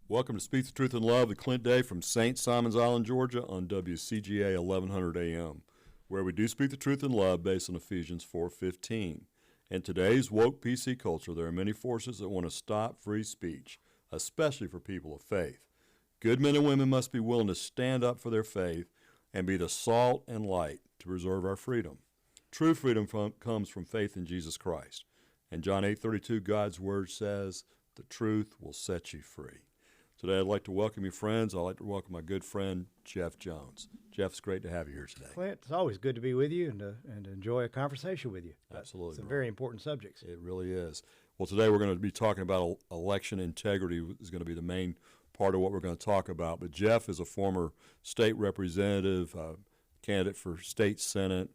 Welcome to Speak the Truth in Love with Clint Day from St. Simon's Island, Georgia on WCGA 1100 AM, where we do speak the truth in love based on Ephesians 4:15. In today's woke PC culture, there are many forces that want to stop free speech, especially for people of faith. Good men and women must be willing to stand up for their faith and be the salt and light to preserve our freedom. True freedom comes from faith in Jesus Christ. And John 8:32, God's word says, the truth will set you free. Today, I'd like to welcome you, friends. I'd like to welcome my good friend, Jeff Jones. Jeff, it's great to have you here today. Clint, it's always good to be with you and to enjoy a conversation with you. Absolutely. Some very important subjects. It really is. Well, today we're going to be talking about election integrity is going to be the main part of what we're going to talk about. But Jeff is a former state representative, candidate for state senate,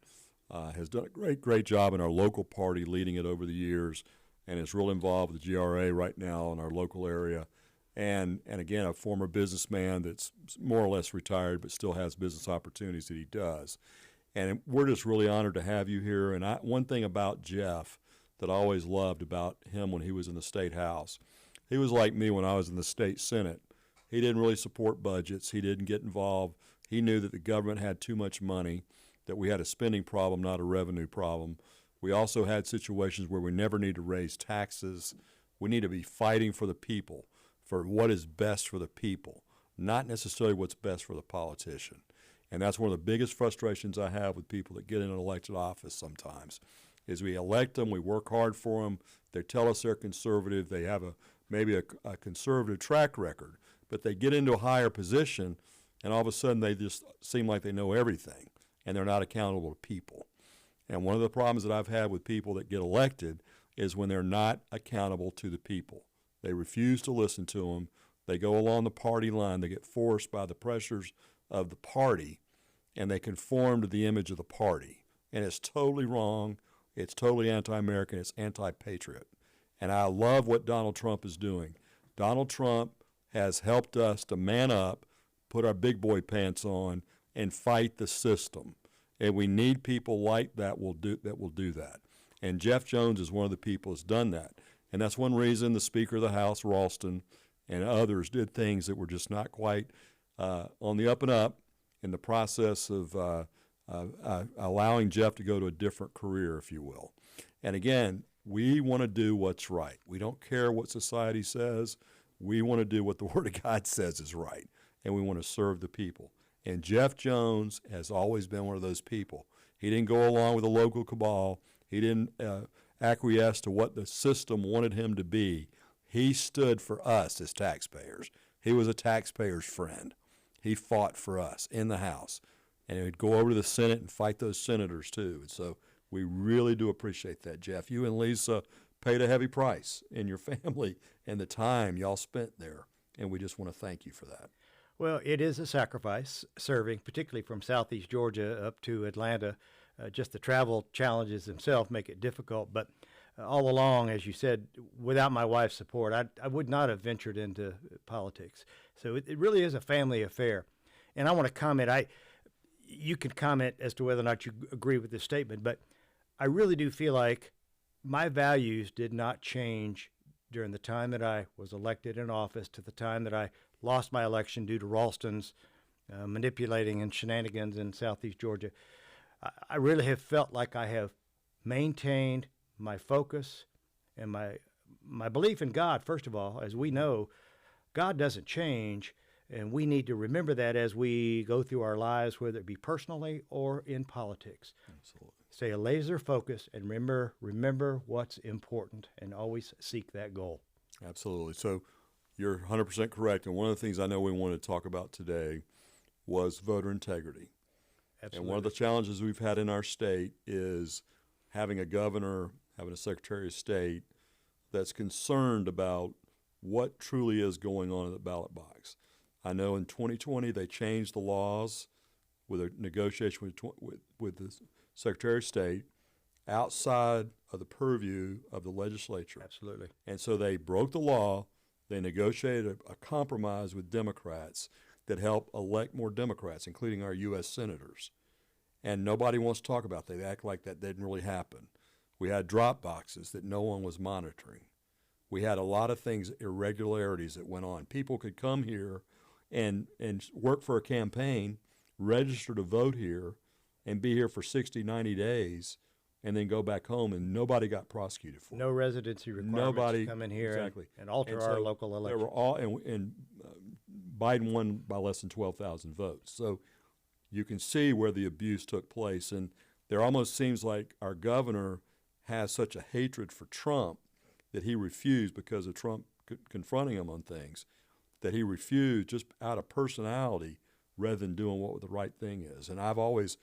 has done a great job in our local party, leading it over the years, and is real involved with the GRA right now in our local area. And again, a former businessman that's more or less retired but still has business opportunities that he does. And we're just really honored to have you here. And one thing about Jeff that I always loved about him when he was in the state house, he was like me when I was in the state senate. He didn't really support budgets. He didn't get involved. He knew that the government had too much money, that we had a spending problem, not a revenue problem. We also had situations where we never need to raise taxes. We need to be fighting for the people, for what is best for the people, not necessarily what's best for the politician. And that's one of the biggest frustrations I have with people that get in an elected office sometimes, is we elect them, we work hard for them, they tell us they're conservative, they have maybe a conservative track record, but they get into a higher position and all of a sudden they just seem like they know everything and they're not accountable to people. And one of the problems that I've had with people that get elected is when they're not accountable to the people. They refuse to listen to them. They go along the party line. They get forced by the pressures of the party, and they conform to the image of the party. And it's totally wrong. It's totally anti-American. It's anti-patriot. And I love what Donald Trump is doing. Donald Trump has helped us to man up, put our big boy pants on, and fight the system. And we need people like that will do that. And Jeff Jones is one of the people that's done that. And that's one reason the Speaker of the House, Ralston, and others did things that were just not quite on the up and up in the process of allowing Jeff to go to a different career, if you will. And again, we want to do what's right. We don't care what society says. We want to do what the Word of God says is right, and we want to serve the people. And Jeff Jones has always been one of those people. He didn't go along with the local cabal. He didn't acquiesce to what the system wanted him to be. He stood for us as taxpayers. He was a taxpayer's friend. He fought for us in the House. And he'd go over to the Senate and fight those senators too. And so we really do appreciate that, Jeff. You and Lisa paid a heavy price in your family and the time y'all spent there. And we just want to thank you for that. Well, it is a sacrifice serving, particularly from southeast Georgia up to Atlanta. Just the travel challenges themselves make it difficult. But all along, as you said, without my wife's support, I would not have ventured into politics. So it really is a family affair. And I want to comment. You can comment as to whether or not you agree with this statement, but I really do feel like my values did not change during the time that I was elected in office to the time that I lost my election due to Ralston's manipulating and shenanigans in southeast Georgia. I really have felt like I have maintained my focus and my belief in God, first of all. As we know, God doesn't change, and we need to remember that as we go through our lives, whether it be personally or in politics. Absolutely. Stay a laser focus and remember what's important and always seek that goal. Absolutely. So you're 100% correct. And one of the things I know we wanted to talk about today was voter integrity. Absolutely. And one of the challenges we've had in our state is having a governor, having a secretary of state that's concerned about what truly is going on in the ballot box. I know in 2020 they changed the laws with a negotiation with the Secretary of State outside of the purview of the legislature. Absolutely. And so they broke the law. They negotiated a compromise with Democrats that help elect more Democrats, including our U.S. senators. And nobody wants to talk about that. They act like that didn't really happen. We had drop boxes that no one was monitoring. We had a lot of things, irregularities that went on. People could come here and work for a campaign, register to vote here, and be here for 60, 90 days, and then go back home, and nobody got prosecuted for it. No residency requirements Nobody to come in here exactly. and alter And our so local They election. were all, and Biden won by less than 12,000 votes. So you can see where the abuse took place, and there almost seems like our governor has such a hatred for Trump that he refused, because of Trump confronting him on things, that he refused just out of personality rather than doing what the right thing is. And I've always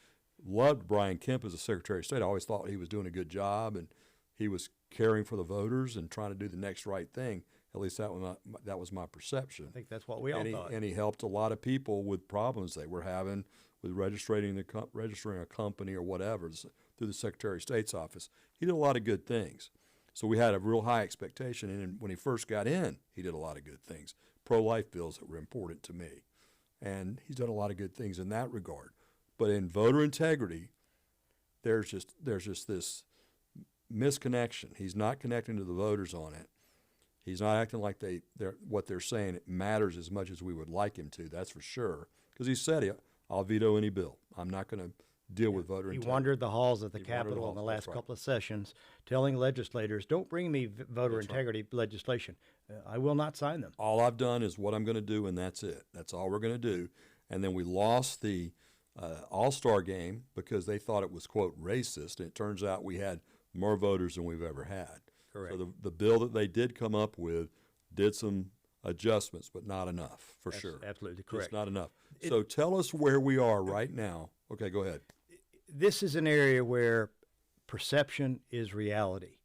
loved Brian Kemp as a Secretary of State. I always thought he was doing a good job, and he was caring for the voters and trying to do the next right thing. At least that was my perception. I think that's what we all thought. And he helped a lot of people with problems they were having with registering a company or whatever through the Secretary of State's office. He did a lot of good things. So we had a real high expectation. And when he first got in, he did a lot of good things. Pro-life bills that were important to me. And he's done a lot of good things in that regard. But in voter integrity, there's just this misconnection. He's not connecting to the voters on it. He's not acting like what they're saying it matters as much as we would like him to. That's for sure. Because he said, "I'll veto any bill. I'm not going to deal with voter integrity." He wandered the halls of the He wandered the Capitol in the halls, last that's right. couple of sessions, telling legislators, "Don't bring me voter That's right. integrity legislation. I will not sign them." All I've done is what I'm going to do, and that's it. That's all we're going to do. And then we lost the All-Star game because they thought it was, quote, racist, and it turns out we had more voters than we've ever had. Correct. So the bill that they did come up with did some adjustments, but not enough, for That's sure. absolutely Just correct. not enough. So tell us where we are right now. Okay, go ahead. This is an area where perception is reality.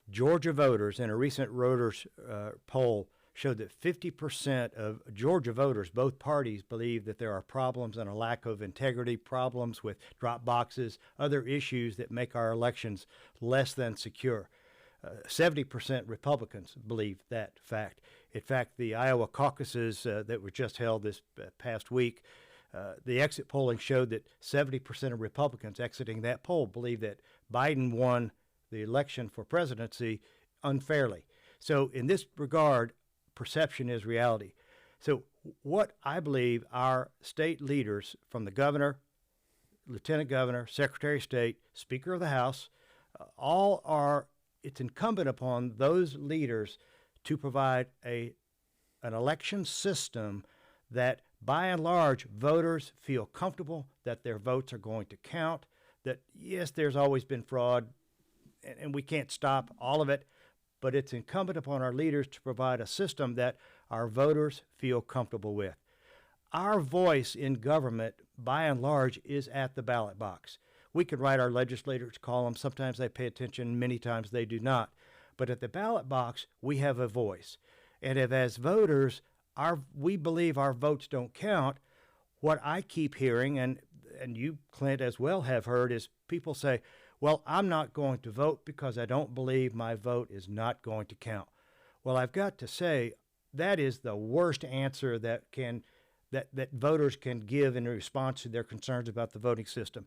Georgia voters, in a recent Reuters poll, showed that 50% of Georgia voters, both parties, believe that there are problems and a lack of integrity, problems with drop boxes, other issues that make our elections less than secure. 70% Republicans believe that fact. In fact, the Iowa caucuses that were just held this past week, the exit polling showed that 70% of Republicans exiting that poll believe that Biden won the election for presidency unfairly. So in this regard, perception is reality. So what I believe our state leaders, from the governor, lieutenant governor, secretary of state, speaker of the House, it's incumbent upon those leaders to provide an election system that, by and large, voters feel comfortable that their votes are going to count, that, yes, there's always been fraud, and we can't stop all of it, but it's incumbent upon our leaders to provide a system that our voters feel comfortable with. Our voice in government, by and large, is at the ballot box. We can write our legislators columns. Sometimes they pay attention, many times they do not. But at the ballot box, we have a voice. And if, as voters, we believe our votes don't count, what I keep hearing, and you, Clint, as well have heard, is people say, "Well, I'm not going to vote because I don't believe my vote is not going to count." Well, I've got to say, that is the worst answer that voters can give in response to their concerns about the voting system.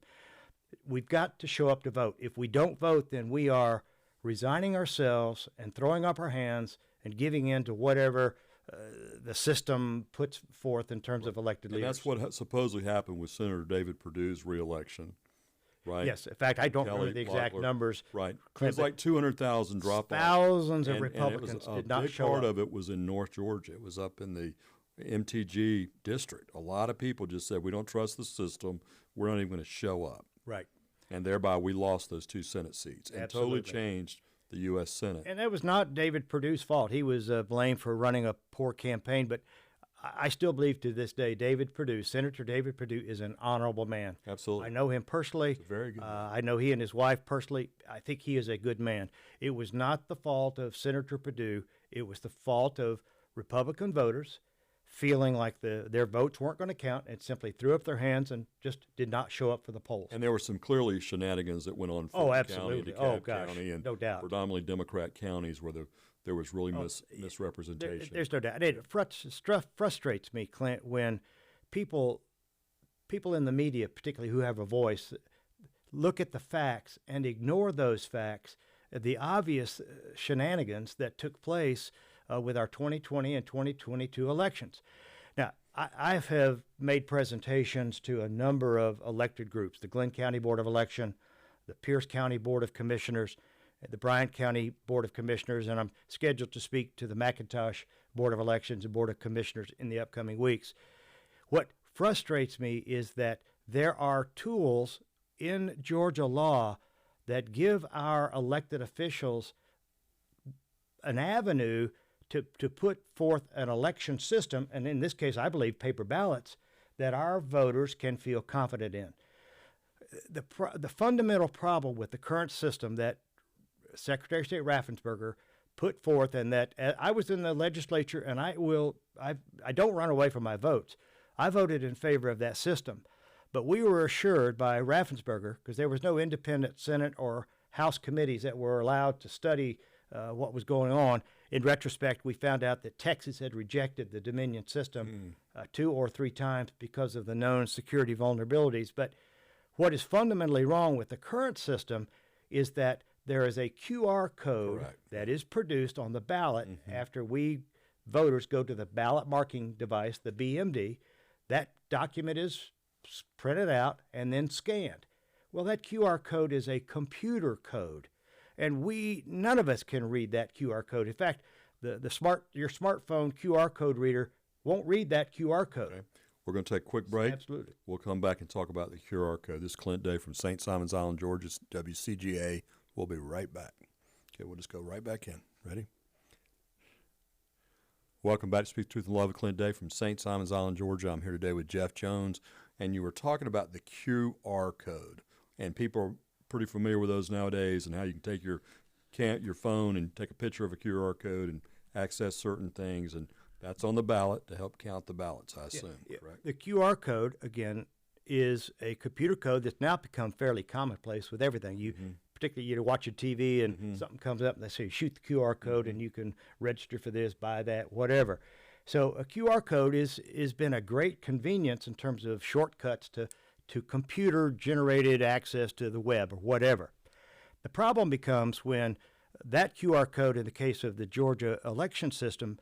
We've got to show up to vote. If we don't vote, then we are resigning ourselves and throwing up our hands and giving in to whatever the system puts forth in terms of elected leaders. And that's what supposedly happened with Senator David Perdue's reelection, right? Yes. In fact, I don't Kelly remember the exact Loeffler. numbers. Right. It Clint, was like 200,000 dropped off. thousands of And Republicans did not show a big part up. of it was in North Georgia. It was up in the MTG district. A lot of people just said, "We don't trust the system. We're not even going to show up." Right. And thereby we lost those 2 Senate seats and Absolutely. totally changed the U.S. Senate. And that was not David Perdue's fault. He was blamed for running a poor campaign, but I still believe to this day David Perdue, Senator David Perdue, is an honorable man. Absolutely. I know him personally. He's a very good man. I know he and his wife personally. I think he is a good man. It was not the fault of Senator Perdue. It was the fault of Republican voters feeling like their votes weren't going to count and simply threw up their hands and just did not show up for the polls. And there were some clearly shenanigans that went on in Oh, Fulton absolutely. County, Oh, DeKalb gosh, County, and no doubt. predominantly Democrat counties where there was really misrepresentation. There's no doubt. It frustrates me, Clint, when people in the media, particularly who have a voice, look at the facts and ignore those facts the obvious shenanigans that took place with our 2020 and 2022 elections. Now, I have made presentations to a number of elected groups, the Glenn County Board of Election, the Pierce County Board of Commissioners, the Bryant County Board of Commissioners, and I'm scheduled to speak to the McIntosh Board of Elections and Board of Commissioners in the upcoming weeks. What frustrates me is that there are tools in Georgia law that give our elected officials an avenue to put forth an election system, and in this case, I believe paper ballots, that our voters can feel confident in. The fundamental problem with the current system that Secretary of State Raffensperger put forth, and that I was in the legislature, and I don't run away from my votes. I voted in favor of that system, but we were assured by Raffensperger, because there was no independent Senate or House committees that were allowed to study what was going on. In retrospect, we found out that Texas had rejected the Dominion system 2 or 3 times because of the known security vulnerabilities. But what is fundamentally wrong with the current system is that there is a QR code that is produced on the ballot after we voters go to the ballot marking device, the BMD. That document is printed out and then scanned. Well, that QR code is a computer code, and none of us can read that QR code. In fact, your smartphone QR code reader won't read that QR code. Okay. We're going to take a quick break. Absolutely. We'll come back and talk about the QR code. This is Clint Day from St. Simons Island, Georgia, WCGA. We'll be right back. Okay, we'll just go right back in. Ready? Welcome back to Speak Truth and Love with Clint Day from St. Simons Island, Georgia. I'm here today with Jeff Jones, and you were talking about the QR code. And people are pretty familiar with those nowadays, and how you can take your phone and take a picture of a QR code and access certain things, and that's on the ballot to help count the ballots, I assume, correct? The QR code, again, is a computer code that's now become fairly commonplace with everything. Particularly, you're watching TV and something comes up and they say, shoot the QR code and you can register for this, buy that, whatever. So a QR code is been a great convenience in terms of shortcuts to computer-generated access to the web or whatever. The problem becomes when that QR code, in the case of the Georgia election system,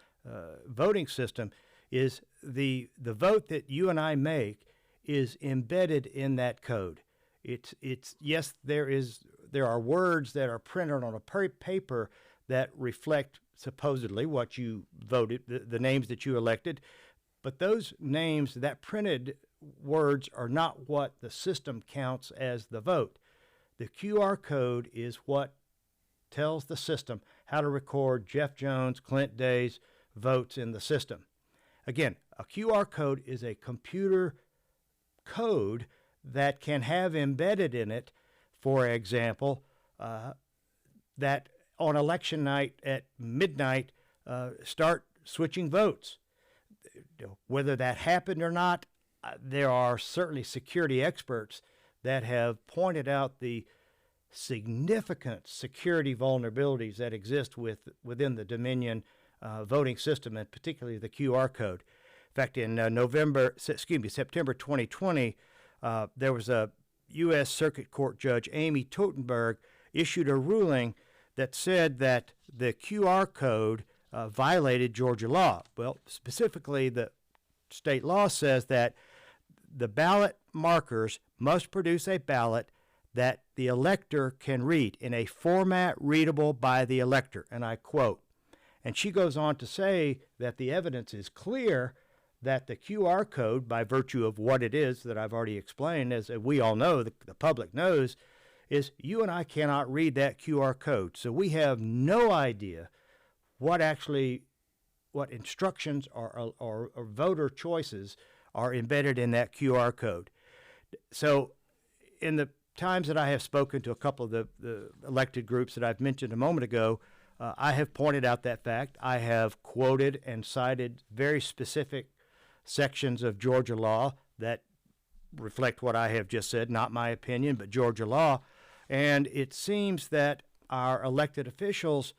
voting system, is the vote that you and I make is embedded in that code. Yes, there are words that are printed on a paper that reflect supposedly what you voted, the names that you elected, but those names, that printed words, are not what the system counts as the vote. The QR code is what tells the system how to record Jeff Jones, Clint Day's votes in the system. Again, a QR code is a computer code that can have embedded in it, for example, that on election night at midnight, start switching votes. Whether that happened or not, there are certainly security experts that have pointed out the significant security vulnerabilities that exist within the Dominion voting system, and particularly the QR code. In fact, in September 2020, there was a U.S. Circuit Court Judge, Amy Totenberg, issued a ruling that said that the QR code violated Georgia law. Well, specifically, the state law says that the ballot markers must produce a ballot that the elector can read in a format readable by the elector, and I quote. And she goes on to say that the evidence is clear that the QR code, by virtue of what it is that I've already explained, as we all know, the public knows, is you and I cannot read that QR code. So we have no idea what instructions or voter choices are embedded in that QR code. So in the times that I have spoken to a couple of the elected groups that I've mentioned a moment ago, I have pointed out that fact. I have quoted and cited very specific sections of Georgia law that reflect what I have just said, not my opinion, but Georgia law. And it seems that our elected officials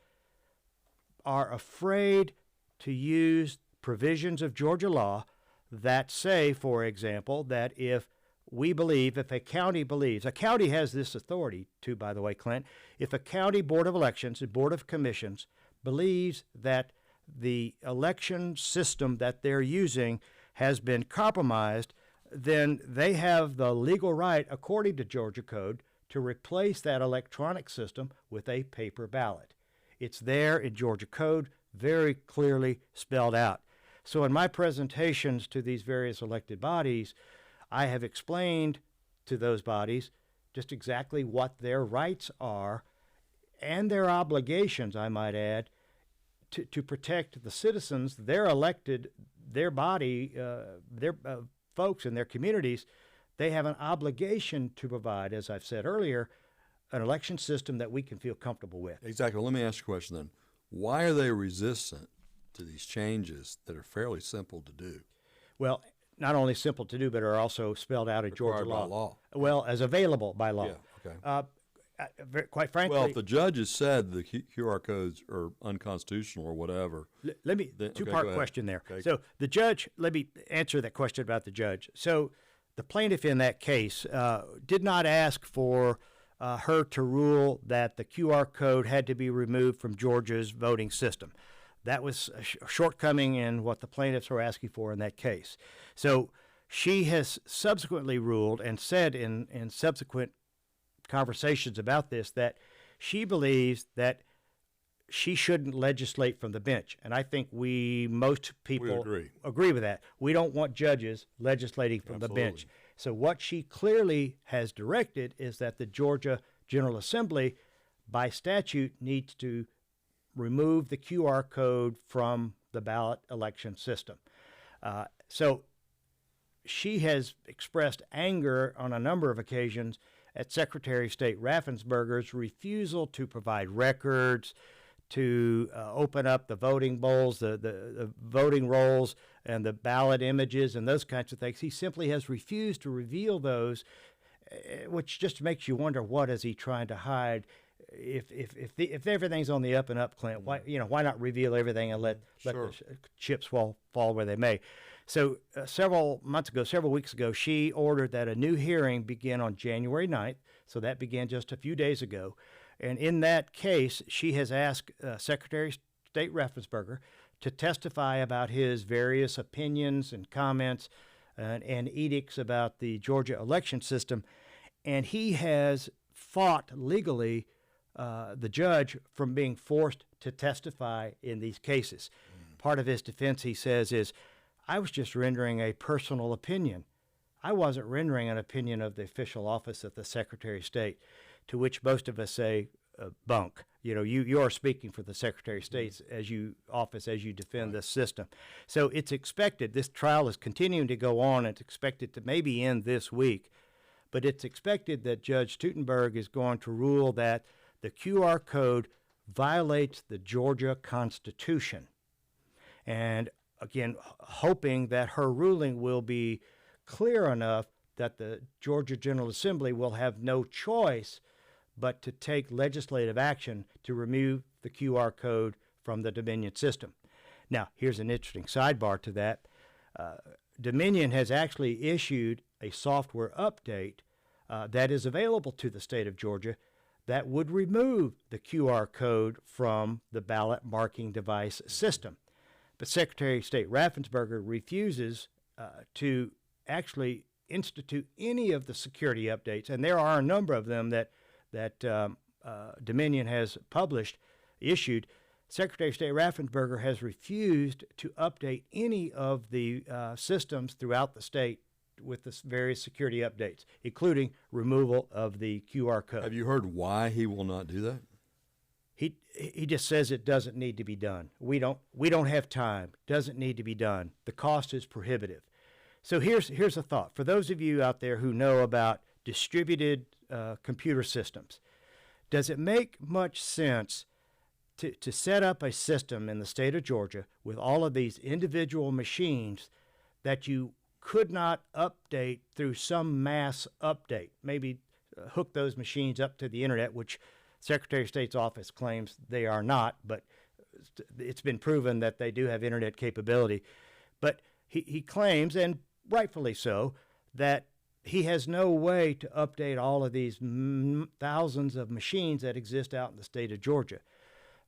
are afraid to use provisions of Georgia law that say, for example, that if we believe, if a county believes, a county has this authority too, by the way, Clint, if a county board of elections, a board of commissions, believes that the election system that they're using has been compromised, then they have the legal right, according to Georgia code, to replace that electronic system with a paper ballot. It's there in Georgia code, very clearly spelled out. So in my presentations to these various elected bodies, I have explained to those bodies just exactly what their rights are and their obligations, I might add, to protect the citizens, their elected, their body, their folks in their communities. They have an obligation to provide, as I've said earlier, an election system that we can feel comfortable with. Exactly. Let me ask you a question then. Why are they resistant to these changes that are fairly simple to do? Well, not only simple to do, but are also spelled out in Georgia Required by law. Well, as available by law. Yeah, okay. Quite frankly, Well, if the judges said the QR codes are unconstitutional or whatever, let me two-part question there. Okay. So the judge, let me answer that question about the judge. So the plaintiff in that case did not ask for her to rule that the QR code had to be removed from Georgia's voting system. That was a shortcoming in what the plaintiffs were asking for in that case. So she has subsequently ruled and said in subsequent conversations about this that she believes that she shouldn't legislate from the bench. And I think most people agree with that. We don't want judges legislating from the bench. So what she clearly has directed is that the Georgia General Assembly, by statute, needs to remove the QR code from the ballot election system. So she has expressed anger on a number of occasions at Secretary of State Raffensperger's refusal to provide records, to open up the voting bowls, the voting rolls, and the ballot images and those kinds of things. He simply has refused to reveal those, which just makes you wonder, what is he trying to hide? If everything's on the up and up, Clint, why not reveal everything and let the chips fall where they may? So several weeks ago, she ordered that a new hearing begin on January 9th. So that began just a few days ago. And in that case, she has asked Secretary of State Raffensperger to testify about his various opinions and comments and edicts about the Georgia election system. And he has fought legally the judge from being forced to testify in these cases. Part of his defense, he says, is, I was just rendering a personal opinion. I wasn't rendering an opinion of the official office of the Secretary of State, to which most of us say, bunk. You are speaking for the Secretary of State's office as you defend this system. So it's expected, this trial is continuing to go on, it's expected to maybe end this week, but it's expected that Judge Teutenberg is going to rule that the QR code violates the Georgia Constitution. And again, hoping that her ruling will be clear enough that the Georgia General Assembly will have no choice but to take legislative action to remove the QR code from the Dominion system. Now, here's an interesting sidebar to that. Dominion has actually issued a software update that is available to the state of Georgia that would remove the QR code from the ballot marking device system. But Secretary of State Raffensperger refuses to actually institute any of the security updates, and there are a number of them that Dominion has issued. Secretary of State Raffensperger has refused to update any of the systems throughout the state with the various security updates, including removal of the QR code. Have you heard why he will not do that? He just says it doesn't need to be done. We don't have time. Doesn't need to be done. The cost is prohibitive. So here's a thought for those of you out there who know about distributed computer systems. Does it make much sense to set up a system in the state of Georgia with all of these individual machines that you could not update through some mass update? Maybe hook those machines up to the internet, which Secretary of State's office claims they are not, but it's been proven that they do have internet capability. But he claims, and rightfully so, that he has no way to update all of these thousands of machines that exist out in the state of Georgia.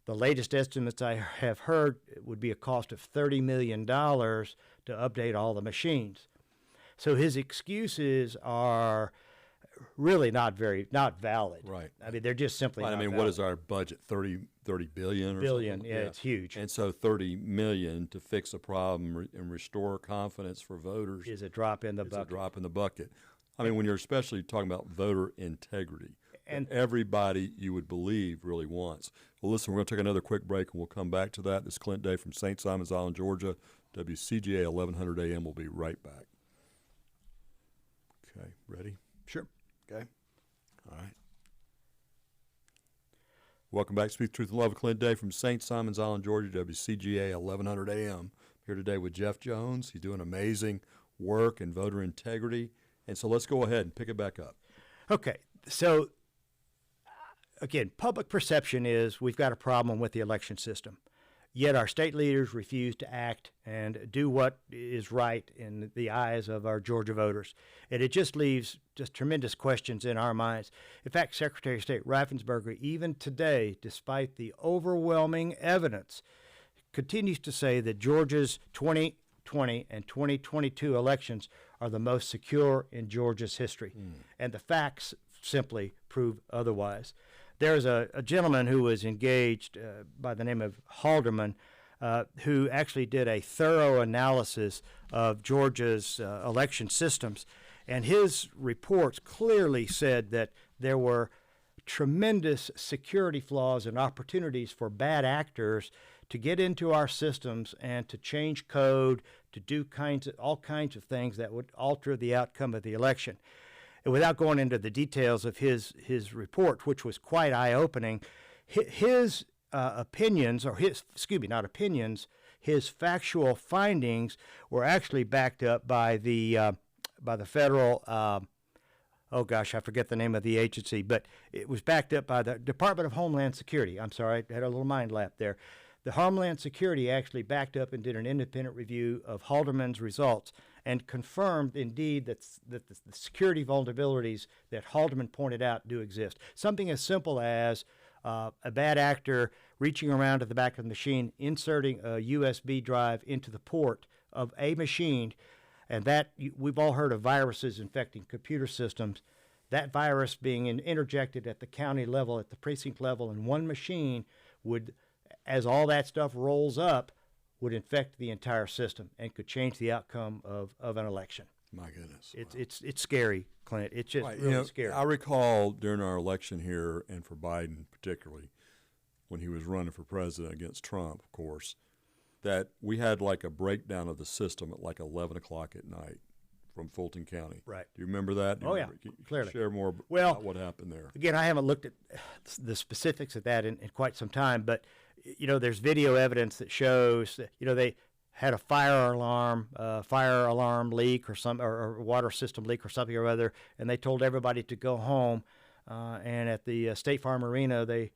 The latest estimates I have heard would be a cost of $30 million to update all the machines. So his excuses are really not valid. Right. I mean, they're just simply Right. not I mean, valid. what is our budget? 30 billion or Billion, something? yeah, it's huge. And so 30 million to fix a problem and restore confidence for voters Is a drop in the is bucket. a drop in the bucket. I mean, when you're especially talking about voter integrity, And- that everybody you would believe really wants. Well, listen, we're going to take another quick break, and we'll come back to that. This is Clint Day from St. Simons Island, Georgia. WCGA 1100 AM. We'll be right back. Okay, ready? Sure. Okay. All right. Welcome back to Speak Truth and Love. Clint Day from St. Simons Island, Georgia, WCGA 1100 AM. Here today with Jeff Jones. He's doing amazing work in voter integrity. And so let's go ahead and pick it back up. Okay, so again, public perception is we've got a problem with the election system. Yet our state leaders refuse to act and do what is right in the eyes of our Georgia voters. And it just leaves just tremendous questions in our minds. In fact, Secretary of State Raffensperger, even today, despite the overwhelming evidence, continues to say that Georgia's 2020 and 2022 elections are the most secure in Georgia's history. And the facts simply prove otherwise. There's a gentleman who was engaged by the name of Halderman who actually did a thorough analysis of Georgia's election systems. And his reports clearly said that there were tremendous security flaws and opportunities for bad actors to get into our systems and to change code, to do all kinds of things that would alter the outcome of the election. And without going into the details of his report, which was quite eye-opening, his opinions, or not opinions, his factual findings were actually backed up by the federal, oh gosh, I forget the name of the agency, but it was backed up by the Department of Homeland Security. I'm sorry, I had a little mind lap there. The Homeland Security actually backed up and did an independent review of Halderman's results and confirmed indeed that the security vulnerabilities that Halderman pointed out do exist. Something as simple as a bad actor reaching around to the back of the machine, inserting a USB drive into the port of a machine, and that we've all heard of viruses infecting computer systems. That virus being interjected at the county level, at the precinct level, in one machine would, as all that stuff rolls up, would infect the entire system and could change the outcome of an election. My goodness. It's scary, Clint. It's just Right. really scary. I recall during our election here, and for Biden particularly, when he was running for president against Trump, of course, that we had like a breakdown of the system at like 11 o'clock at night from Fulton County. Right. Do you remember that? Oh, yeah, Can you clearly. share more Well, about what happened there? Again, I haven't looked at the specifics of that in quite some time, but there's video evidence that shows that they had a fire alarm leak or water system leak or something or other, and they told everybody to go home. And at the State Farm Arena, the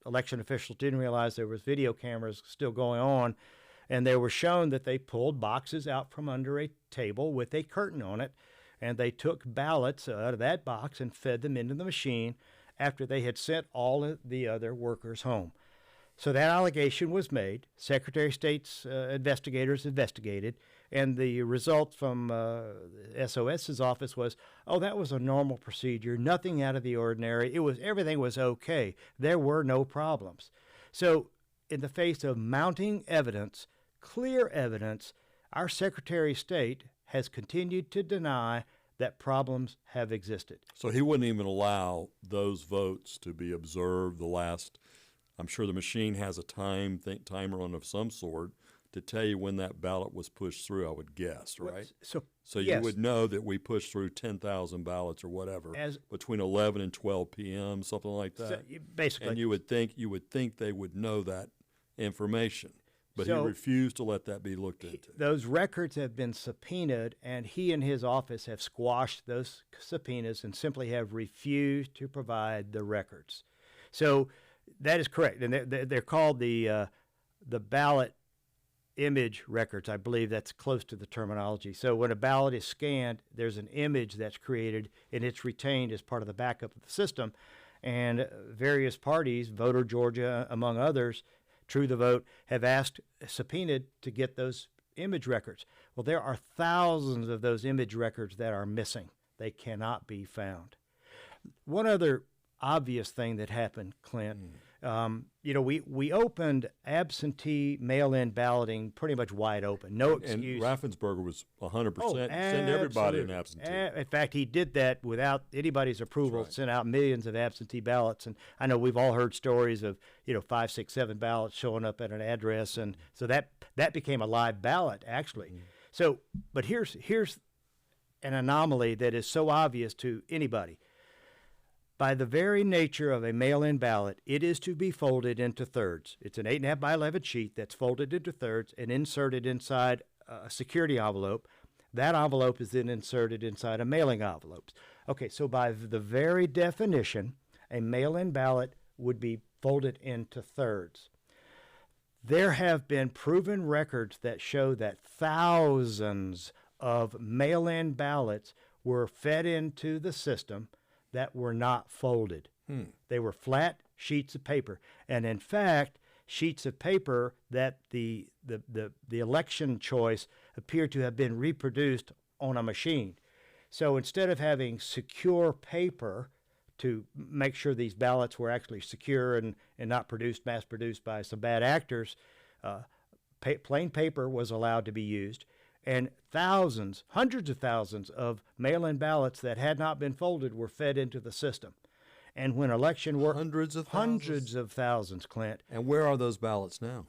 election officials didn't realize there was video cameras still going on, and they were shown that they pulled boxes out from under a table with a curtain on it, and they took ballots out of that box and fed them into the machine after they had sent all of the other workers home. So that allegation was made. Secretary of State's investigators investigated, and the result from SOS's office was, oh, that was a normal procedure, nothing out of the ordinary. Everything was okay. There were no problems. So in the face of mounting evidence, clear evidence, our Secretary of State has continued to deny that problems have existed. So he wouldn't even allow those votes to be observed I'm sure the machine has a timer on of some sort to tell you when that ballot was pushed through, I would guess, right? So you yes. would know that we pushed through 10,000 ballots or whatever between 11 and 12 p.m., something like that. So, basically. And you would think they would know that information, but he So, refused to let that be looked into. Those records have been subpoenaed, and he and his office have squashed those subpoenas and simply have refused to provide the records. So that is correct, and they're called the ballot image records. I believe that's close to the terminology. So when a ballot is scanned, there's an image that's created, and it's retained as part of the backup of the system. And various parties, Voter Georgia among others, True the Vote, have subpoenaed to get those image records. Well, there are thousands of those image records that are missing. They cannot be found. One other obvious thing that happened, Clint, we opened absentee mail-in balloting pretty much wide open, no excuse. And Raffensperger was 100% send everybody an absentee. In fact, he did that without anybody's approval. Right. Sent out millions of absentee ballots, and I know we've all heard stories of 5, 6, 7 ballots showing up at an address, and so that became a live ballot actually. So, but here's an anomaly that is so obvious to anybody. By the very nature of a mail-in ballot, it is to be folded into thirds. It's an 8.5 by 11 sheet that's folded into thirds and inserted inside a security envelope. That envelope is then inserted inside a mailing envelope. Okay, so by the very definition, a mail-in ballot would be folded into thirds. There have been proven records that show that thousands of mail-in ballots were fed into the system that were not folded. They were flat sheets of paper. And in fact, sheets of paper that the election choice appeared to have been reproduced on a machine. So instead of having secure paper to make sure these ballots were actually secure and not mass-produced by some bad actors, plain paper was allowed to be used. And thousands, hundreds of thousands of mail-in ballots that had not been folded were fed into the system. And when election work, hundreds of thousands, Clint. And where are those ballots now?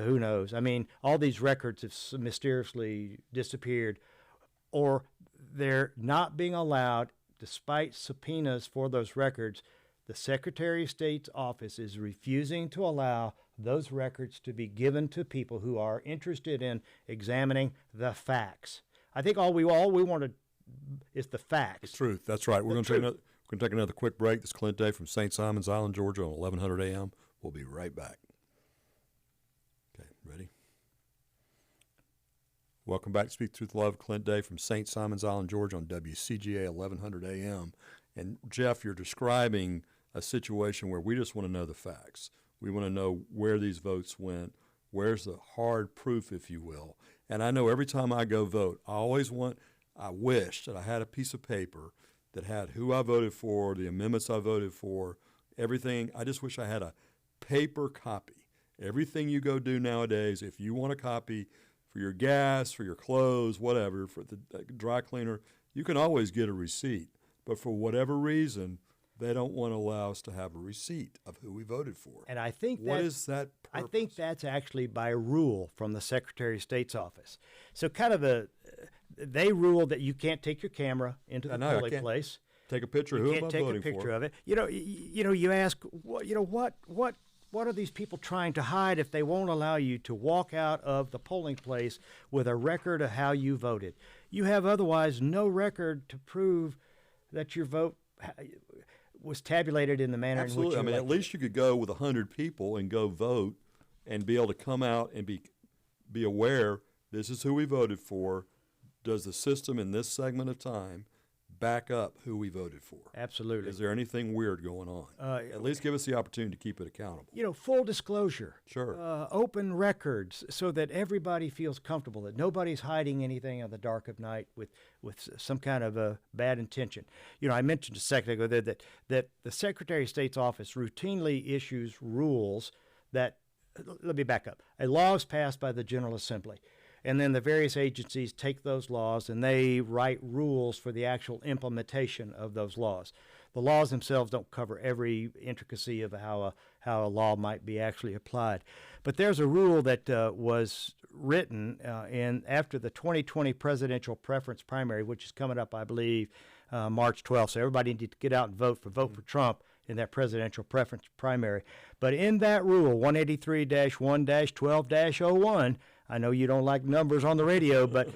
Who knows? I mean, all these records have mysteriously disappeared, or they're not being allowed, despite subpoenas for those records. The Secretary of State's office is refusing to allow those records to be given to people who are interested in examining the facts. I think all we want is the facts. The truth. That's right. We're going to take another quick break. This is Clint Day from St. Simon's Island, Georgia, on 1100 a.m. We'll be right back. Okay, ready? Welcome back to Speak Truth Love. Clint Day from St. Simon's Island, Georgia, on WCGA 1100 a.m. And Jeff, you're describing a situation where we just want to know the facts. We want to know where these votes went, where's the hard proof, if you will. And I know every time I go vote, I wish that I had a piece of paper that had who I voted for, the amendments I voted for, everything. I just wish I had a paper copy. Everything you go do nowadays, if you want a copy for your gas, for your clothes, whatever, for the dry cleaner, you can always get a receipt. But for whatever reason, they don't want to allow us to have a receipt of who we voted for. And I think what is that purpose? I think that's actually by rule from the Secretary of State's office. So kind of they ruled that you can't take your camera into the polling place. Take a picture of who I'm voting for. You can't take a picture of it. You ask, what are these people trying to hide if they won't allow you to walk out of the polling place with a record of how you voted? You have otherwise no record to prove that your vote was tabulated in the manner in which you at least you could go with 100 people and go vote and be able to come out and be aware this is who we voted for. Does the system in this segment of time back up who we voted for? Absolutely. Is there anything weird going on? At least give us the opportunity to keep it accountable. Full disclosure. Sure. Open records so that everybody feels comfortable, that nobody's hiding anything in the dark of night with some kind of a bad intention. I mentioned a second ago that the Secretary of State's office routinely issues rules that, let me back up, a law is passed by the General Assembly. And then the various agencies take those laws and they write rules for the actual implementation of those laws. The laws themselves don't cover every intricacy of how a law might be actually applied. But there's a rule that was written after the 2020 presidential preference primary, which is coming up, I believe, March 12th. So everybody needs to get out and vote for Trump in that presidential preference primary. But in that rule, 183-1-12-01, I know you don't like numbers on the radio, but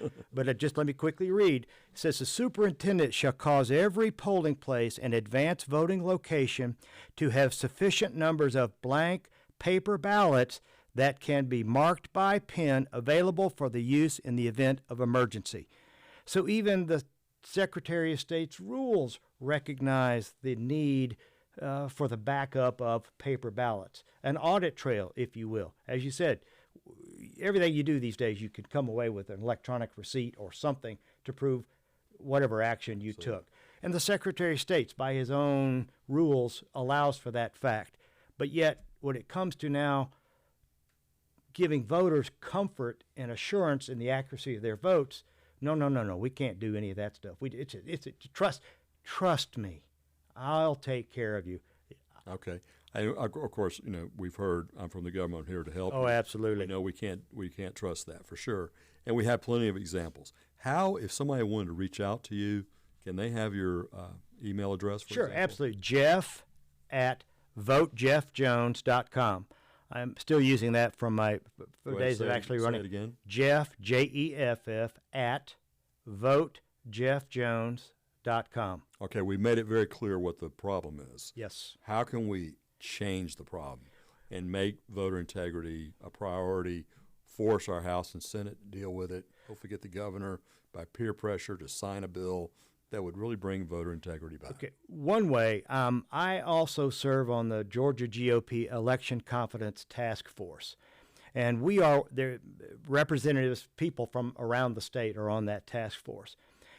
just let me quickly read. It says the superintendent shall cause every polling place and advanced voting location to have sufficient numbers of blank paper ballots that can be marked by pen, available for the use in the event of emergency. So even the Secretary of State's rules recognize the need for the backup of paper ballots, an audit trail, if you will. As you said, everything you do these days, you can come away with an electronic receipt or something to prove whatever action you took. And the Secretary of State, by his own rules, allows for that fact. But yet, when it comes to now giving voters comfort and assurance in the accuracy of their votes, no, we can't do any of that stuff. It's trust me, I'll take care of you. Okay. Of course, we've heard I'm from the government here to help. Oh, you. absolutely. We can't trust that for sure. And we have plenty of examples. How, if somebody wanted to reach out to you, can they have your email address? Sure, example? absolutely. Jeff at votejeffjones.com. I'm still using that from my days of actually running. Say it again. Jeff, Jeff, at votejeffjones.com. Okay, we made it very clear what the problem is. Yes. How can we change the problem and make voter integrity a priority, force our House and Senate to deal with it, hopefully get the governor by peer pressure to sign a bill that would really bring voter integrity back? Okay, one way, I also serve on the Georgia GOP Election Confidence Task Force. And we are, there, representatives, people from around the state are on that task force.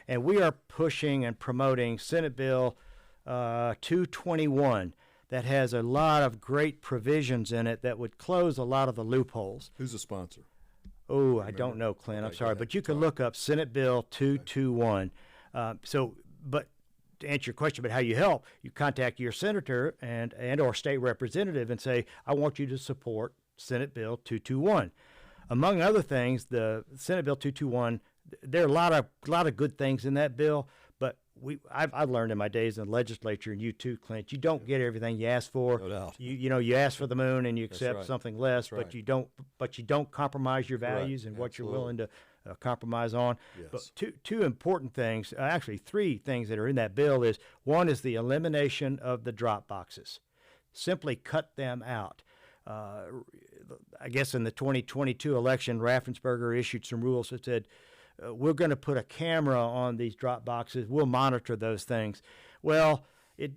And we are pushing and promoting Senate Bill 221 that has a lot of great provisions in it that would close a lot of the loopholes. Who's the sponsor? Oh, I don't know, Clint. I'm sorry. But you can look up Senate Bill 221. But to answer your question about how you help, you contact your senator and or state representative and say, I want you to support Senate Bill 221. Among other things, the Senate Bill 221, there are a lot of good things in that bill, but I've learned in my days in the legislature, and you too, Clint, you don't get everything you ask for. No doubt. You ask for the moon and you accept right. something less, That's but you don't compromise your values Correct. and what Absolutely. you're willing to compromise on. Yes. But two important things, actually three things that are in that bill is, one is the elimination of the drop boxes. Simply cut them out. I guess in the 2022 election, Raffensperger issued some rules that said, we're going to put a camera on these drop boxes. We'll monitor those things. Well, it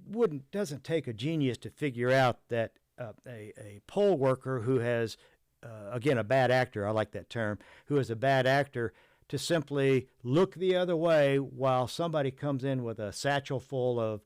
doesn't take a genius to figure out that a poll worker who has, again, a bad actor, I like that term, who is a bad actor, to simply look the other way while somebody comes in with a satchel full of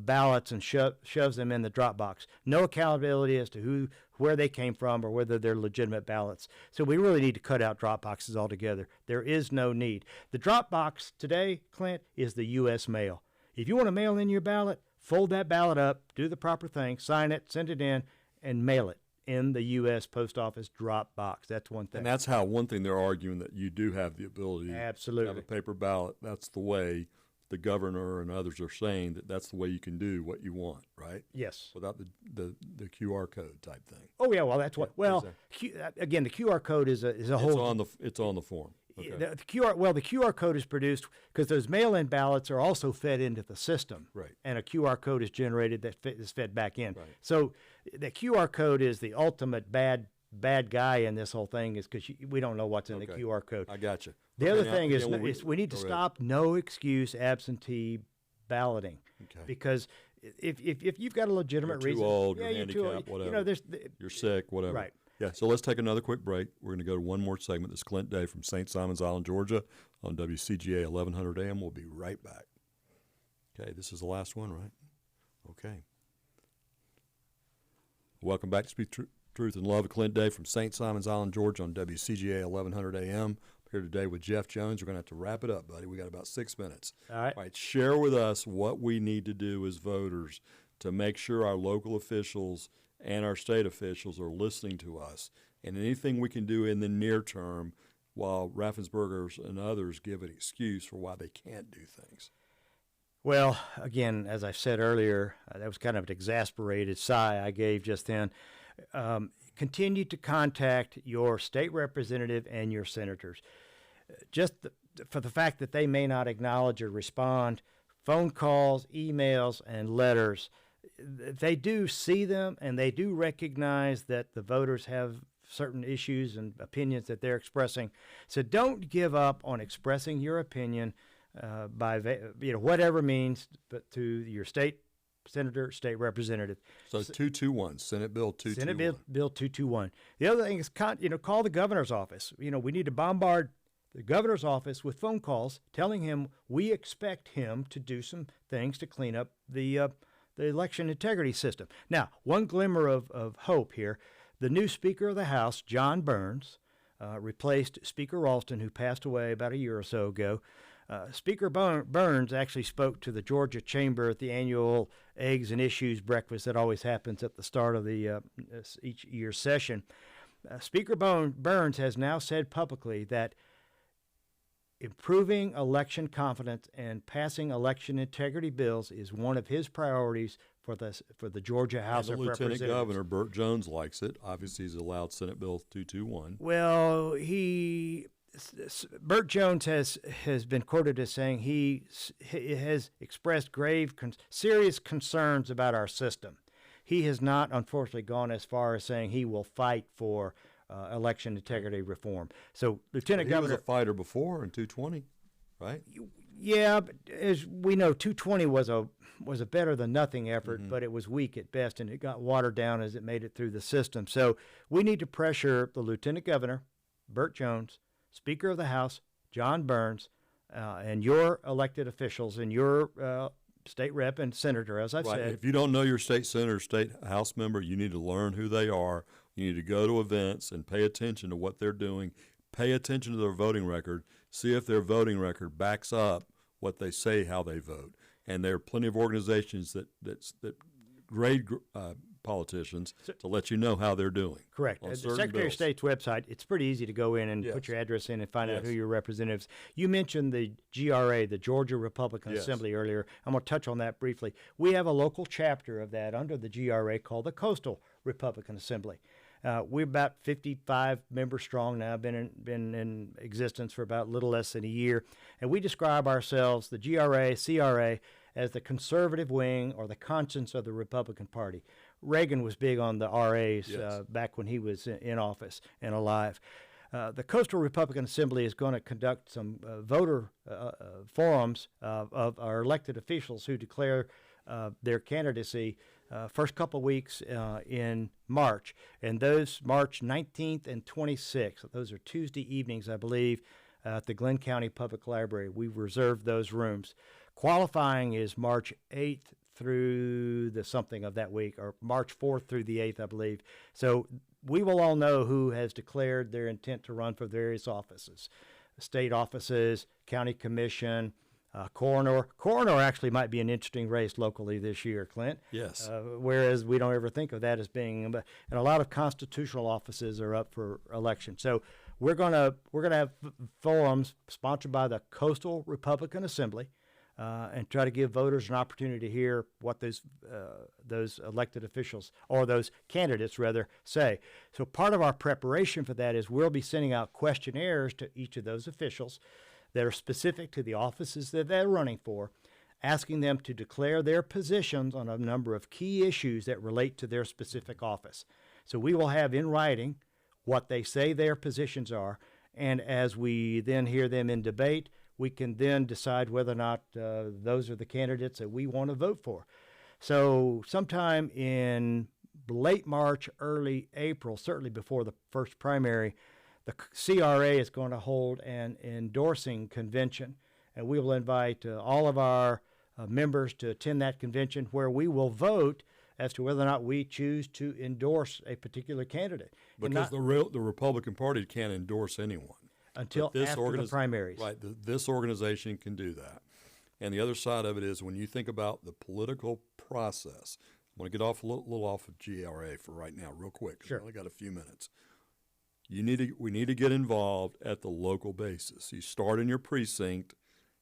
ballots and shoves them in the drop box. No accountability as to where they came from or whether they're legitimate ballots. So we really need to cut out drop boxes altogether. There is no need. The drop box today, Clint, is the U.S. mail. If you want to mail in your ballot, fold that ballot up, do the proper thing, sign it, send it in, and mail it in the U.S. Post Office drop box. That's one thing. And that's how one thing they're arguing, that you do have the ability Absolutely. to have a paper ballot. That's the way the governor and others are saying that's the way you can do what you want, right? Yes. Without the QR code type thing. Oh yeah, well that's what. Well, exactly. Again, the QR code is a whole. It's on the form. Okay. The QR code is produced because those mail-in ballots are also fed into the system, Right. And a QR code is generated that is fed back in. Right. So the QR code is the ultimate bad guy in this whole thing, is because we don't know what's in the QR code. I got you. The other thing is we need to stop no excuse absentee balloting. Okay. Because if you've got a legitimate You're reason, too old, yeah, you're handicapped, whatever. You're sick, whatever. Right. Yeah, so let's take another quick break. We're going to go to one more segment. This is Clint Day from St. Simon's Island, Georgia on WCGA 1100 AM. We'll be right back. Okay, this is the last one, right? Okay. Welcome back to Speak Truth and Love with Clint Day from St. Simon's Island, Georgia on WCGA 1100 AM. I'm here today with Jeff Jones. We're going to have to wrap it up, buddy. We got about 6 minutes. All right. All right, share with us what we need to do as voters to make sure our local officials and our state officials are listening to us, and anything we can do in the near term while Raffensperger's and others give an excuse for why they can't do things. Well, again, as I said earlier, that was kind of an exasperated sigh I gave just then. Continue to contact your state representative and your senators. Just for the fact that they may not acknowledge or respond, phone calls, emails, and letters they do see them, and they do recognize that the voters have certain issues and opinions that they're expressing. So don't give up on expressing your opinion by whatever means, but to your state senator, state representative. So 221, Senate Bill 221. Senate Bill 221. The other thing is, call the governor's office. We need to bombard the governor's office with phone calls telling him we expect him to do some things to clean up the election integrity system. Now, one glimmer of hope here. The new Speaker of the House, John Burns, replaced Speaker Ralston, who passed away about a year or so ago. Speaker Burns actually spoke to the Georgia Chamber at the annual Eggs and Issues breakfast that always happens at the start of the each year's session. Speaker Burns has now said publicly that improving election confidence and passing election integrity bills is one of his priorities for the Georgia House of Representatives. Lieutenant Governor Burt Jones likes it. Obviously, he's allowed Senate Bill 221. Well, Burt Jones has been quoted as saying he has expressed serious concerns about our system. He has not, unfortunately, gone as far as saying he will fight for election integrity reform. So, Lieutenant Governor, he was a fighter before in 220, right? Yeah, but as we know, 220 was a better than nothing effort, but it was weak at best, and it got watered down as it made it through the system. So we need to pressure the Lieutenant Governor, Burt Jones, Speaker of the House, John Burns, and your elected officials and your state rep and senator, as I've said. If you don't know your state senator, state house member, you need to learn who they are. You need to go to events and pay attention to what they're doing. Pay attention to their voting record. See if their voting record backs up what they say, how they vote. And there are plenty of organizations that grade politicians to let you know how they're doing. Correct. The Secretary of State's website, it's pretty easy to go in and put your address in and find out who your representatives. You mentioned the GRA, the Georgia Republican Assembly, earlier. I'm going to touch on that briefly. We have a local chapter of that under the GRA called the Coastal Republican Assembly. We're about 55 members strong now, been in existence for about a little less than a year. And we describe ourselves, the GRA, CRA, as the conservative wing or the conscience of the Republican Party. Reagan was big on the RAs back when he was in office and alive. The Coastal Republican Assembly is going to conduct some voter forums of our elected officials who declare their candidacy first couple weeks in March. And those March 19th and 26th, those are Tuesday evenings, I believe, at the Glenn County Public Library. We've reserved those rooms. Qualifying is March 8th through the something of that week, or March 4th through the 8th, I believe. So we will all know who has declared their intent to run for various offices, state offices, county commission, coroner. Coroner actually might be an interesting race locally this year, Clint. Yes. Whereas we don't ever think of that as being, and a lot of constitutional offices are up for election. So we're gonna have forums sponsored by the Coastal Republican Assembly. And try to give voters an opportunity to hear what those elected officials, or those candidates rather, say. So part of our preparation for that is we'll be sending out questionnaires to each of those officials that are specific to the offices that they're running for, asking them to declare their positions on a number of key issues that relate to their specific office. So we will have in writing what they say their positions are, and as we then hear them in debate, we can then decide whether or not those are the candidates that we want to vote for. So sometime in late March, early April, certainly before the first primary, the CRA is going to hold an endorsing convention, and we will invite all of our members to attend that convention, where we will vote as to whether or not we choose to endorse a particular candidate. Because the Republican Party can't endorse anyone. Until after the primaries. Right. This organization can do that. And the other side of it is, when you think about the political process, I'm going to get off a little off of GRA for right now real quick. Sure. We've only got a few minutes. We need to get involved at the local basis. You start in your precinct,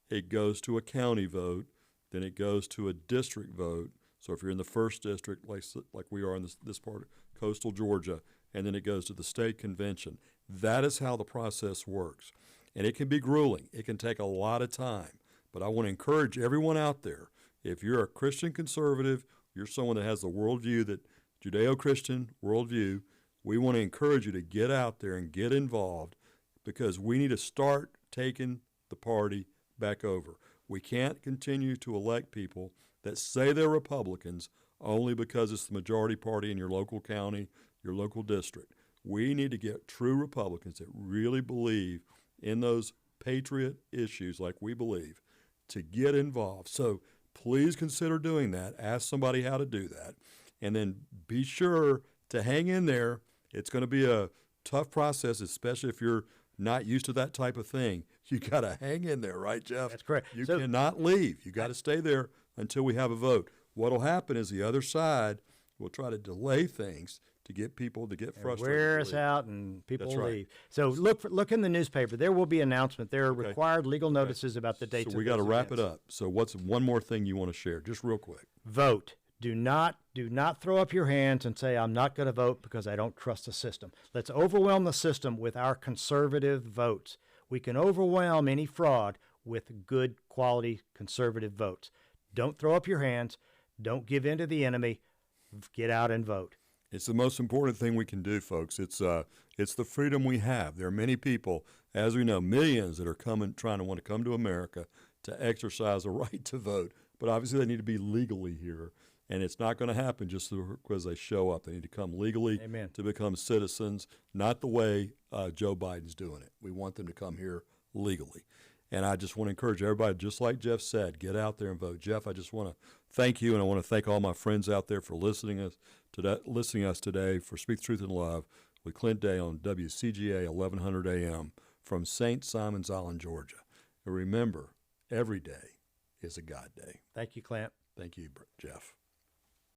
it goes to a county vote, then it goes to a district vote. So if you're in the first district, like we are in this part of coastal Georgia, and then it goes to the state convention. That is how the process works. And it can be grueling. It can take a lot of time. But I want to encourage everyone out there, if you're a Christian conservative you're someone that has the worldview, that Judeo-Christian worldview, we want to encourage you to get out there and get involved, because we need to start taking the party back over. We can't continue to elect people that say they're Republicans only because it's the majority party in your local county, your local district. We need to get true Republicans that really believe in those patriot issues like we believe to get involved. So please consider doing that. Ask somebody how to do that. And then be sure to hang in there. It's going to be a tough process, especially if you're not used to that type of thing. You got to hang in there, right, Jeff? That's correct. You cannot leave. You got to stay there until we have a vote. What'll happen is the other side will try to delay things to get people to get frustrated. Wear us out, and people That's right. leave. So look in the newspaper. There will be an announcement. There are required legal notices about the dates. So we got to wrap it up. So what's one more thing you want to share, just real quick? Vote. Do not throw up your hands and say, I'm not going to vote because I don't trust the system. Let's overwhelm the system with our conservative votes. We can overwhelm any fraud with good quality conservative votes. Don't throw up your hands. Don't give in to the enemy. Get out and vote. It's the most important thing we can do, folks. It's the freedom we have. There are many people, as we know, millions that are trying to want to come to America to exercise a right to vote. But obviously they need to be legally here. And it's not going to happen just because they show up. They need to come legally Amen. to become citizens, not the way Joe Biden's doing it. We want them to come here legally. And I just want to encourage everybody, just like Jeff said, get out there and vote. Jeff, I just want to thank you, and I want to thank all my friends out there for listening us today for Speak Truth in Love with Clint Day on WCGA 1100 AM from St. Simons Island, Georgia. And remember, every day is a God day. Thank you, Clint. Thank you, Jeff.